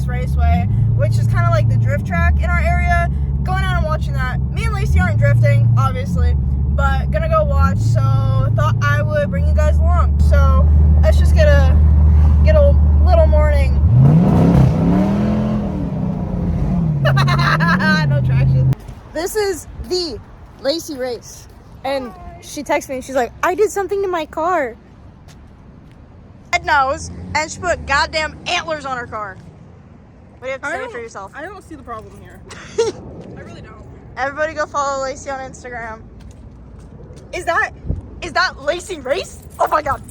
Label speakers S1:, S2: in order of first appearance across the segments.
S1: Peaks Raceway, which is kind of like the drift track in our area. Going out and watching that. Me and Lacey aren't drifting, obviously, but gonna go watch, so thought I would bring you guys along. So let's just get a little morning. No traction. This is the Lacey race, and she texted me and she's like, I did something to my car. Ed knows, and she put goddamn antlers on her car. What do you have to say for yourself?
S2: I don't see the problem here. I really don't.
S1: Everybody go follow Lacey on Instagram. Is that Lacey Race? Oh my god.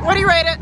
S1: What do you rate it?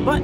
S2: But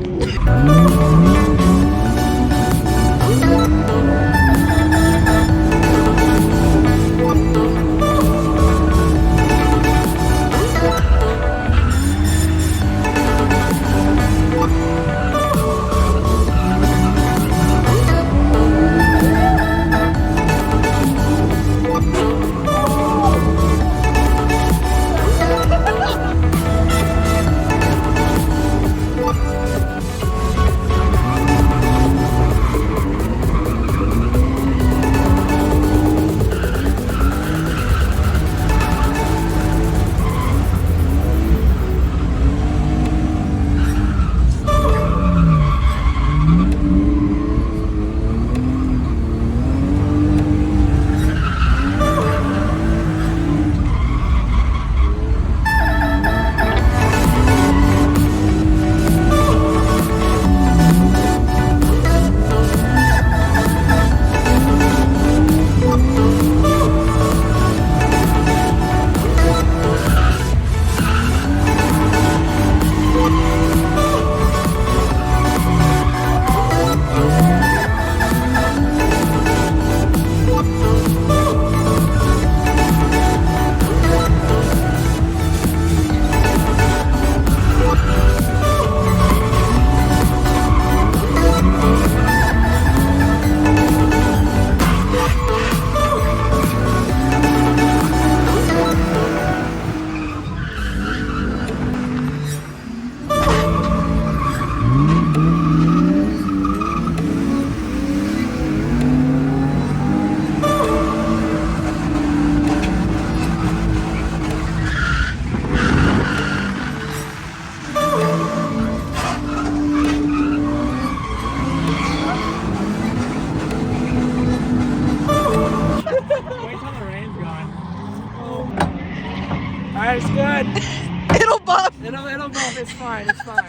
S3: Alright, it's good.
S1: It'll buff.
S3: It'll buff. It's fine. It's fine.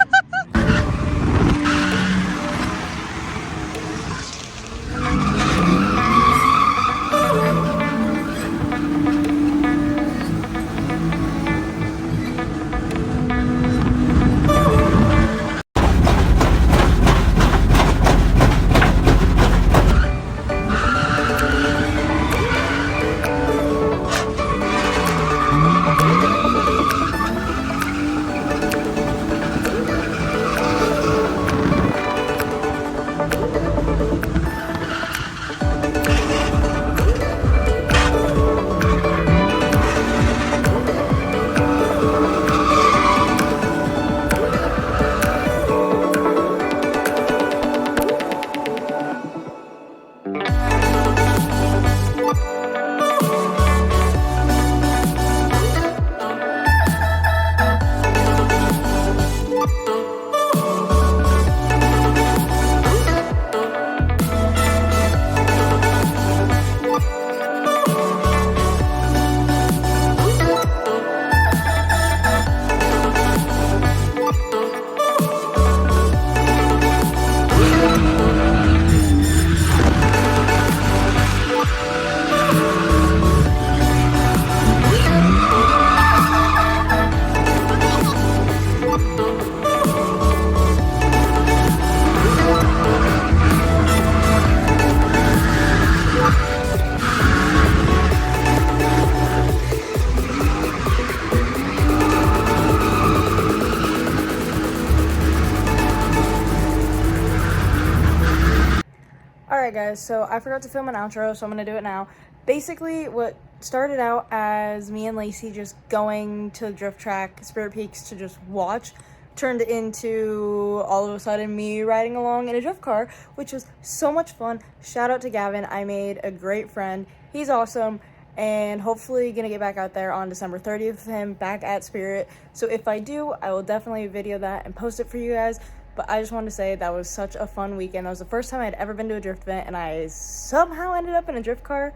S1: Alright guys, so I forgot to film an outro, so I'm gonna do it now. Basically, what started out as me and Lacey just going to the drift track, Spirit Peaks, to just watch, turned into all of a sudden me riding along in a drift car, which was so much fun. Shout out to Gavin. I made a great friend. He's awesome, and hopefully gonna get back out there on December 30th with him back at Spirit. So if I do, I will definitely video that and post it for you guys. But I just wanted to say that was such a fun weekend. That was the first time I'd ever been to a drift event, and I somehow ended up in a drift car,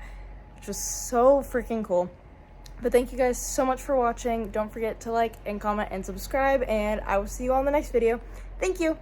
S1: which was so freaking cool. But thank you guys so much for watching. Don't forget to like and comment and subscribe, and I will see you all in the next video. Thank you.